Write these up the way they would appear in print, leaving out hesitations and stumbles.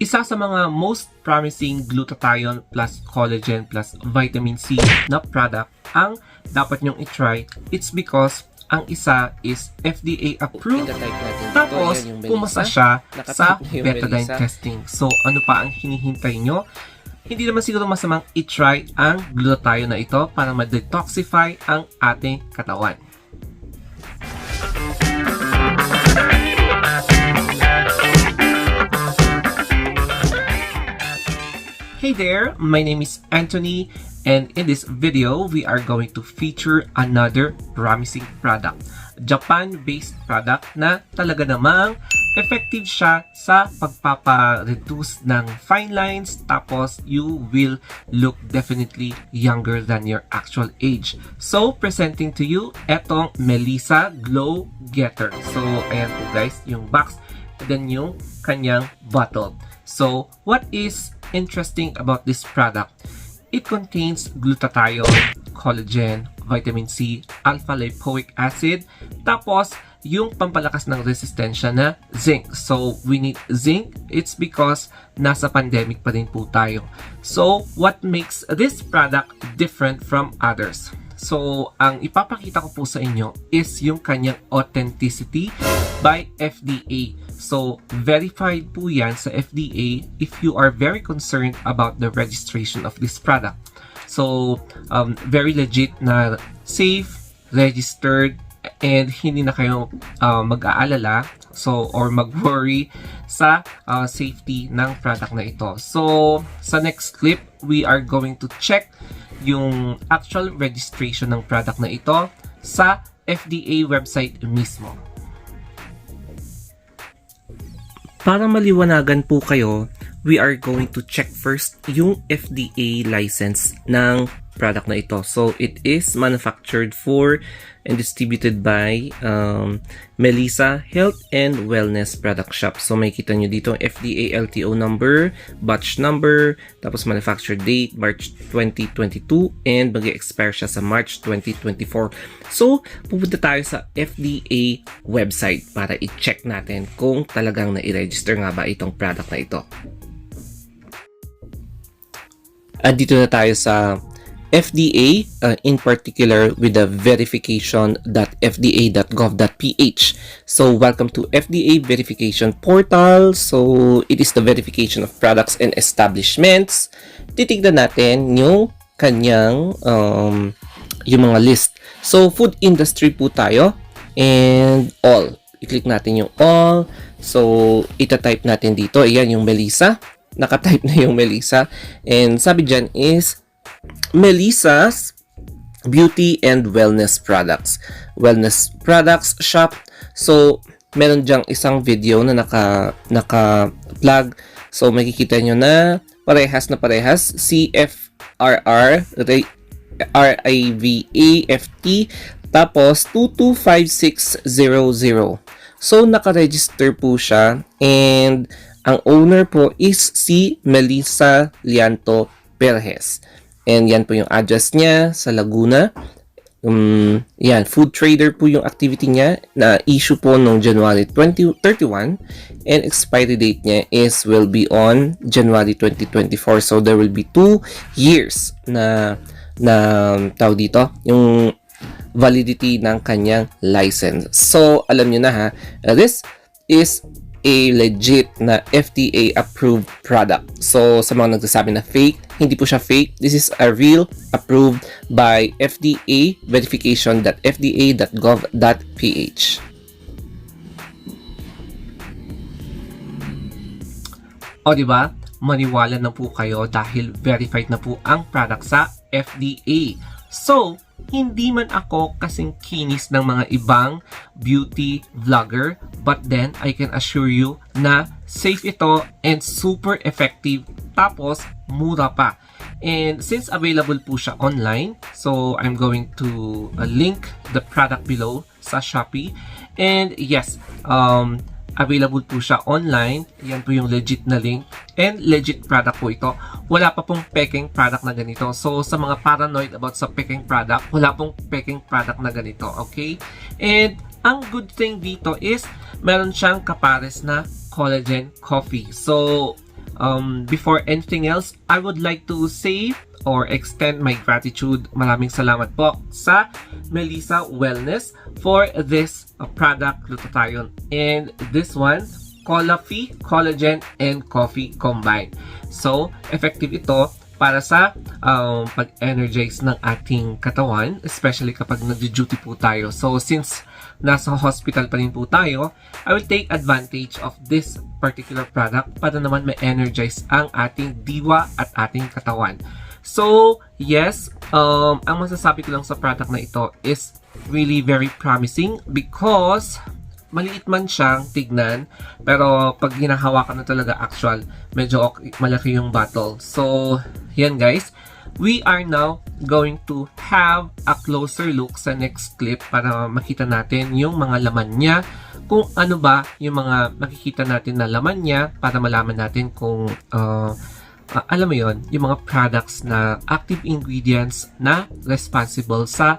Isa sa mga most promising glutathione plus collagen plus vitamin C na product ang dapat nyong i-try. It's because ang isa is FDA approved, tapos pumasa siya sa betadine testing. So ano pa ang hinihintay nyo? Hindi naman siguro masamang i-try ang glutathione na ito para ma-detoxify ang ating katawan. Hey there, my name is Anthony, and in this video, we are going to feature another promising product. Japan-based product na talaga namang effective siya sa pagpapa-reduce ng fine lines, tapos you will look definitely younger than your actual age. So, presenting to you, etong Melissa Glow Getter. So, ayan po guys, yung box, then yung kanyang bottle. So, what is interesting about this product? It contains glutathione, collagen, vitamin C, alpha-lipoic acid, tapos yung pampalakas ng resistensya na zinc. So, we need zinc. It's because nasa pandemic pa rin po tayo. So, what makes this product different from others? So, ang ipapakita ko po sa inyo is yung kanyang authenticity by FDA. So, verified po yan sa FDA if you are very concerned about the registration of this product. So, very legit na safe, registered, and hindi na kayo mag-aalala or mag-worry sa safety ng product na ito. So, sa next clip, we are going to check yung actual registration ng product na ito sa FDA website mismo. Para maliwanagan po kayo, we are going to check first yung FDA license ng product na ito. So, it is manufactured for and distributed by Melissa Health and Wellness Product Shop. So, makikita nyo dito FDA LTO number, batch number, tapos manufacture date, March 2022, and mag-expire siya sa March 2024. So, pupunta tayo sa FDA website para i-check natin kung talagang na-register nga ba itong product na ito. At dito na tayo sa FDA, in particular with the verification.fda.gov.ph. So, welcome to FDA verification portal. So, it is the verification of products and establishments. Titignan natin yung kanyang yung mga list. So, food industry po tayo and all. I-click natin yung all. So, ita-type natin dito. Ayan yung Melissa. Naka-type na yung Melissa. And sabi dyan is Melissa's Beauty and Wellness Products. Wellness Products Shop. So, meron dyang isang video na naka-plug. So, makikita nyo na parehas. CFRR RIVAFT tapos 225600. So, naka-register po siya and ang owner po is si Melissa Lianto Perez. And yan po yung address niya sa Laguna. Yan, food trader po yung activity niya na issue po noong January 2031 and expiry date niya will be on January 2024. So there will be 2 years na tawag dito, yung validity ng kanyang license. So alam niyo na ha, this is a legit na FDA approved product. So sa mga nagsasabi na fake, hindi po siya fake. This is a real approved by FDA verification.fda.gov.ph. O diba? Maniwala na po kayo dahil verified na po ang product sa FDA. So, hindi man ako kasing kinis ng mga ibang beauty vlogger, but then I can assure you na safe ito and super effective, tapos mura pa. And since available po siya online, so I'm going to link the product below sa Shopee. And yes, available po siya online. Yan po yung legit na link. And legit product po ito. Wala pa pong peking product na ganito. So, sa mga paranoid about sa peking product, wala pong peking product na ganito. Okay? And ang good thing dito is meron siyang kapares na collagen coffee. So, before anything else, I would like to say or extend my gratitude. Maraming salamat po sa Melissa Wellness for this product, glutathione. And this one, Collafi, collagen, and coffee combined. So, effective ito para sa pag-energize ng ating katawan, especially kapag nag-duty po tayo. So, since nasa hospital pa rin po tayo, I will take advantage of this particular product para naman ma-energize ang ating diwa at ating katawan. So, yes, ang masasabi ko lang sa product na ito is really very promising because maliit man siyang tignan, pero pag hinahawakan na talaga actual, medyo malaki yung bottle. So, yan guys. We are now going to have a closer look sa next clip para makita natin yung mga laman niya, kung ano ba yung mga makikita natin na laman niya para malaman natin kung alam mo yon, yung mga products na active ingredients na responsible sa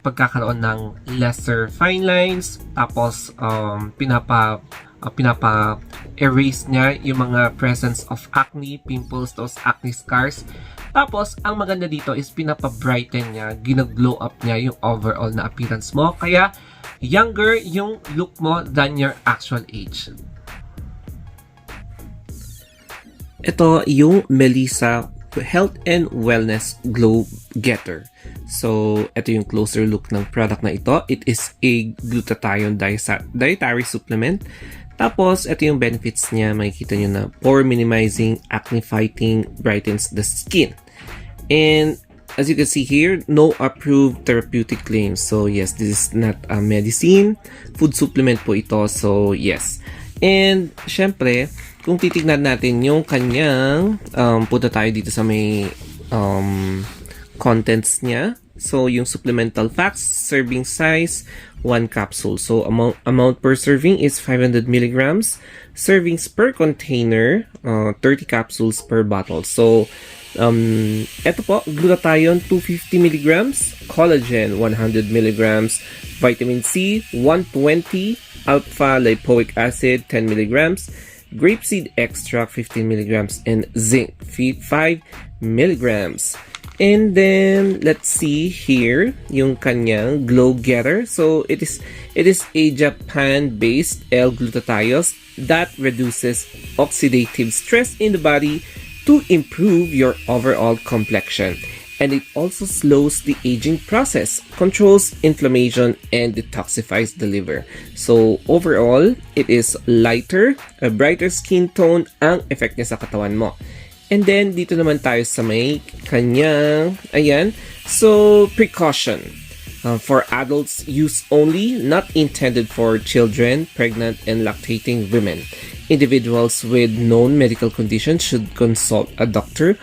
pagkakaroon ng lesser fine lines, tapos pinapa-erase niya yung mga presence of acne, pimples, those acne scars. Tapos, ang maganda dito is pinapa-brighten niya, ginag-glow up niya yung overall na appearance mo. Kaya, younger yung look mo than your actual age. Ito yung Melissa Health and Wellness Glow Getter. So, ito yung closer look ng product na ito. It is a glutathione dietary supplement. Tapos, ito yung benefits niya. Makikita nyo na pore minimizing, acne fighting, brightens the skin. And as you can see here, no approved therapeutic claims. So, yes, this is not a medicine. Food supplement po ito. So, yes. And, syempre, kung titignan natin yung kanyang, punta tayo dito sa may contents niya. So, yung supplemental facts, serving size, 1 capsule. So, amount per serving is 500 milligrams. Servings per container, 30 capsules per bottle. So, eto po, glutathione 250 milligrams, collagen 100 milligrams, vitamin C 120, alpha lipoic acid 10 milligrams, grapeseed extract 15 milligrams, and zinc 5 milligrams. And then let's see here yung kanyang glow getter. So it is a Japan-based L-glutathione that reduces oxidative stress in the body to improve your overall complexion. And it also slows the aging process, controls inflammation, and detoxifies the liver. So overall, it is lighter, a brighter skin tone ang effect niya sa katawan mo. And then, dito naman tayo sa may kanyang, ayan. So, precaution. For adults, use only, not intended for children, pregnant, and lactating women. Individuals with known medical conditions should consult a doctor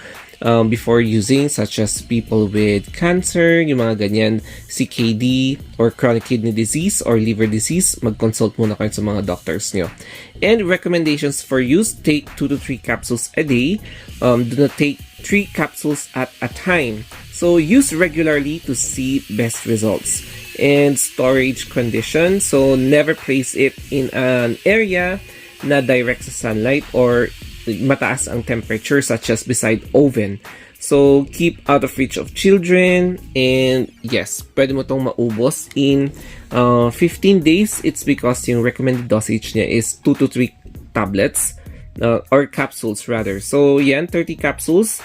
before using, such as people with cancer, yung mga ganyan, CKD, or chronic kidney disease, or liver disease, mag-consult muna kayo sa mga doctors nyo. And recommendations for use, take 2 to 3 capsules a day. Do not take 3 capsules at a time. So, use regularly to see best results. And storage condition, so never place it in an area na direct sa sunlight or mataas ang temperature, such as beside oven. So, keep out of reach of children. And yes, pwede mo itong maubos in 15 days. It's because yung recommended dosage niya is 2 to 3 tablets or capsules rather. So, yan, 30 capsules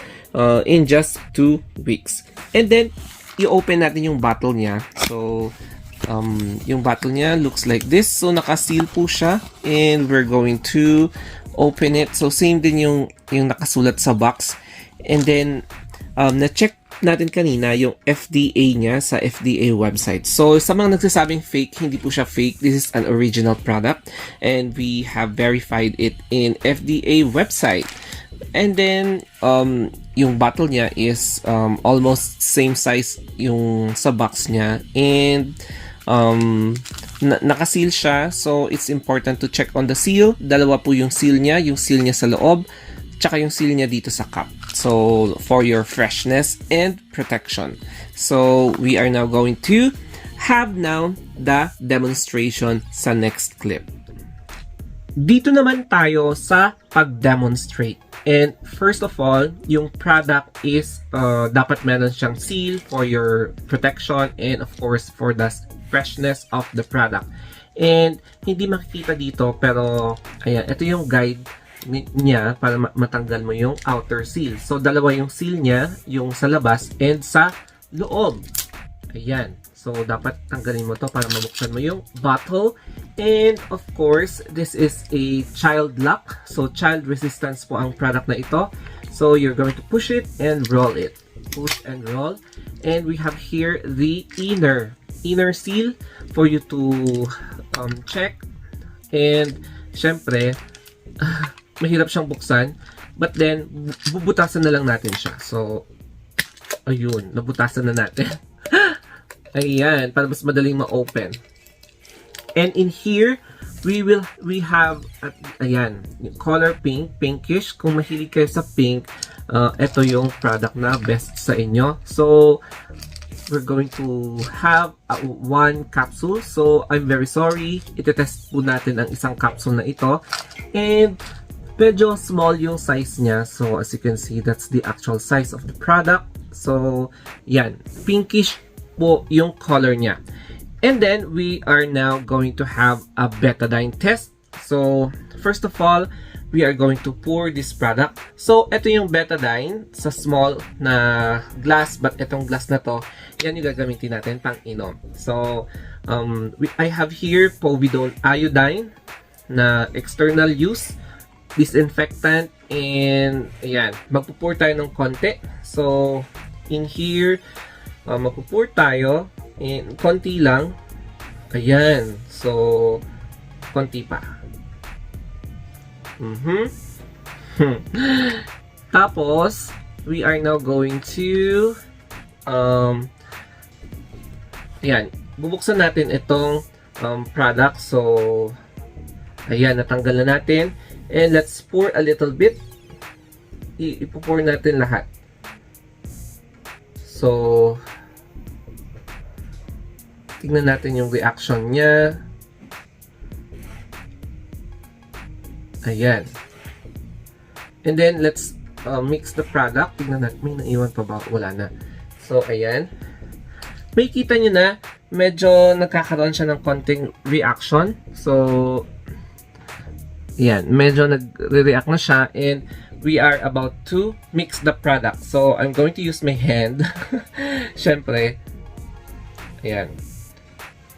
in just 2 weeks. And then, i-open natin yung bottle niya. So, yung bottle niya looks like this. So, naka-seal po siya. And we're going to open it. So, same din yung nakasulat sa box. And then, na-check natin kanina yung FDA niya sa FDA website. So, sa mga nagsasabing fake, hindi po siya fake. This is an original product. And we have verified it in FDA website. And then, yung bottle niya is almost same size yung sa box niya. And, nakaseal siya, so it's important to check on the seal. Dalawa po yung seal niya sa loob, tsaka yung seal niya dito sa cup. So, for your freshness and protection. So, we are now going to have now the demonstration sa next clip. Dito naman tayo sa pag-demonstrate. And first of all, yung product is dapat meron siyang seal for your protection and of course for the freshness of the product. And hindi makikita dito pero ayan, ito yung guide niya para matanggal mo yung outer seal. So dalawa yung seal niya, yung sa labas and sa loob. Ayan. So, dapat tanggalin mo to para mabuksan mo yung bottle. And, of course, this is a child lock. So, child resistance po ang product na ito. So, you're going to push it and roll it. Push and roll. And we have here the inner seal for you to check. And, syempre, mahirap siyang buksan. But then, bubutasan na lang natin siya. So, ayun, nabutasan na natin. Ayan, para mas madaling ma-open. And in here, we have, ayan, color pink, pinkish. Kung mahilig kayo sa pink, ito yung product na best sa inyo. So, we're going to have one capsule. So, I'm very sorry. Ito-test po natin ang isang capsule na ito. And, medyo small yung size niya. So, as you can see, that's the actual size of the product. So, yan, pinkish po yung color niya. And then, we are now going to have a betadine test. So, first of all, we are going to pour this product. So, ito yung betadine sa small na glass. But itong glass na to, yan yung gagamitin natin pang inom. So, I have here povidone iodine na external use, disinfectant, and ayan, magpupur tayo ng konti. So, in here, magpupur tayo and konti lang. Ayan. So, konti pa. Tapos, we are now going to ayan, bubuksan natin itong product. So, ayan, natanggal na natin. And let's pour a little bit. Ipupur natin lahat. So, tingnan natin yung reaction niya. Ayan. And then, let's mix the product. Tingnan natin. May naiwan pa ba? Wala na. So, ayan. May kita nyo na, medyo nagkakaroon siya ng konting reaction. So, ayan. Medyo nagre-react na siya. And, we are about to mix the product. So, I'm going to use my hand. Siyempre. Ayan.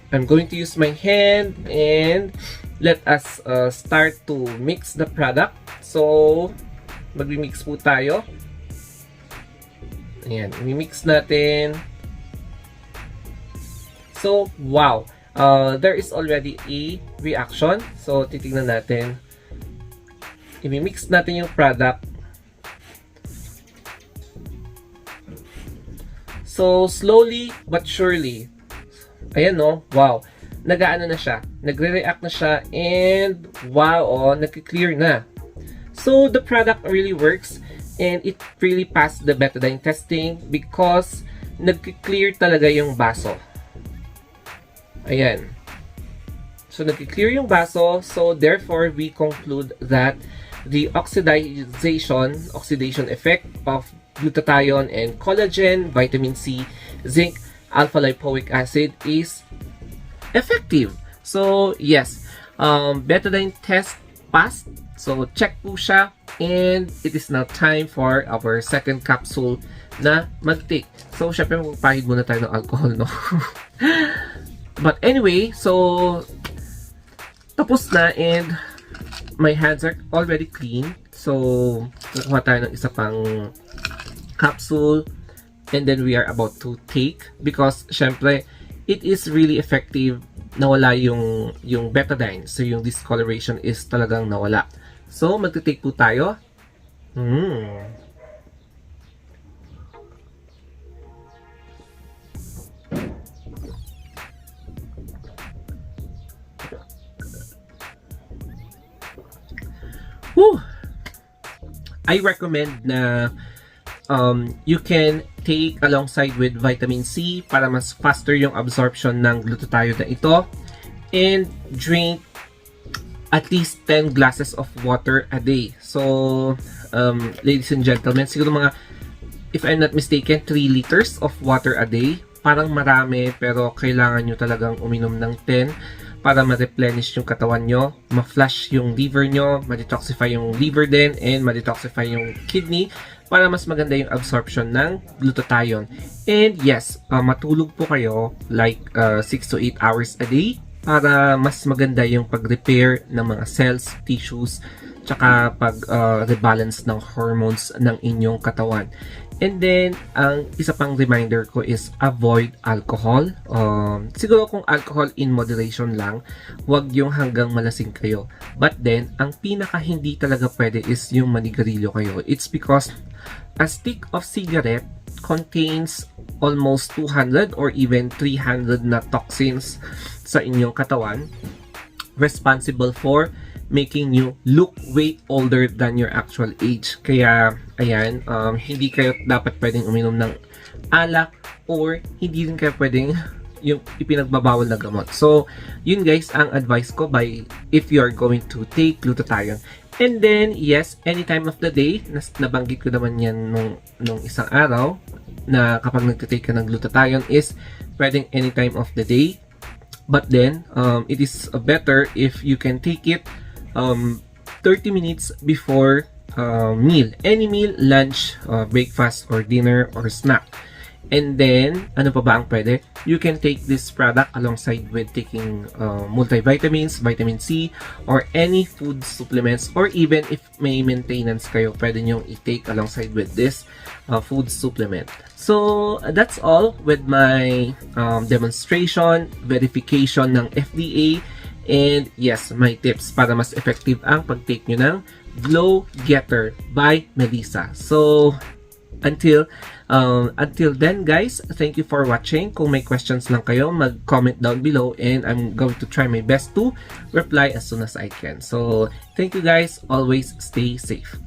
I'm going to use my hand and let us start to mix the product. So, magmi-mix po tayo. Ayan. I-mix natin. So, wow. There is already a reaction. So, titignan natin. I-mix natin yung product. So, slowly but surely. Ayan no, wow. Nag-aano na siya. Nagre-react na siya. And, wow, oh, nag-clear na. So, the product really works. And it really passed the betadine testing because nag-clear talaga yung baso. Ayan. So, nag-clear yung baso. So, therefore, we conclude that the oxidation effect of glutathione and collagen, vitamin C, zinc, alpha-lipoic acid is effective. So, yes, betadine test passed. So, check po siya. And it is now time for our second capsule na mag-take. So, syempre magpahid muna tayo ng alcohol, no? But anyway, so, tapos na and my hands are already clean. So, kukuha tayo ng isa pang capsule. And then we are about to take. Because, syempre, it is really effective. Nawala yung betadine. So, yung discoloration is talagang nawala. So, magte-take po tayo. Whew! I recommend na you can take alongside with vitamin C para mas faster yung absorption ng glutathione na ito. And drink at least 10 glasses of water a day. So, ladies and gentlemen, siguro mga, if I'm not mistaken, 3 liters of water a day. Parang marami, pero kailangan nyo talagang uminom ng 10 para ma-replenish yung katawan nyo, ma-flush yung liver nyo, ma-detoxify yung liver din, and ma-detoxify yung kidney para mas maganda yung absorption ng glutathione. And yes, matulog po kayo like 6 to 8 hours a day para mas maganda yung pag-repair ng mga cells, tissues, tsaka pag-rebalance ng hormones ng inyong katawan. And then, ang isa pang reminder ko is avoid alcohol. Siguro kung alcohol in moderation lang, wag yung hanggang malasing kayo. But then, ang pinaka hindi talaga pwede is yung manigarilyo kayo. It's because a stick of cigarette contains almost 200 or even 300 na toxins sa inyong katawan, responsible for making you look way older than your actual age. Kaya, ayan, hindi kayo dapat pwedeng uminom ng alak or hindi rin kayo pwedeng yung ipinagbabawal na gamot. So, yun guys, ang advice ko by if you are going to take glutathione. And then, yes, any time of the day, nabanggit ko naman yan nung isang araw, na kapag nagtitake ka ng glutathione is pwedeng any time of the day. But then, it is better if you can take it 30 minutes before meal. Any meal, lunch, breakfast, or dinner, or snack. And then, ano pa ba ang pwede? You can take this product alongside with taking multivitamins, vitamin C, or any food supplements, or even if may maintenance kayo, pwede nyong i-take alongside with this food supplement. So, that's all with my demonstration, verification ng FDA, and yes, my tips para mas effective ang pag-take nyo ng Glow Getter by Melissa. So, until then guys, thank you for watching. Kung may questions lang kayo, mag-comment down below and I'm going to try my best to reply as soon as I can. So, thank you guys. Always stay safe.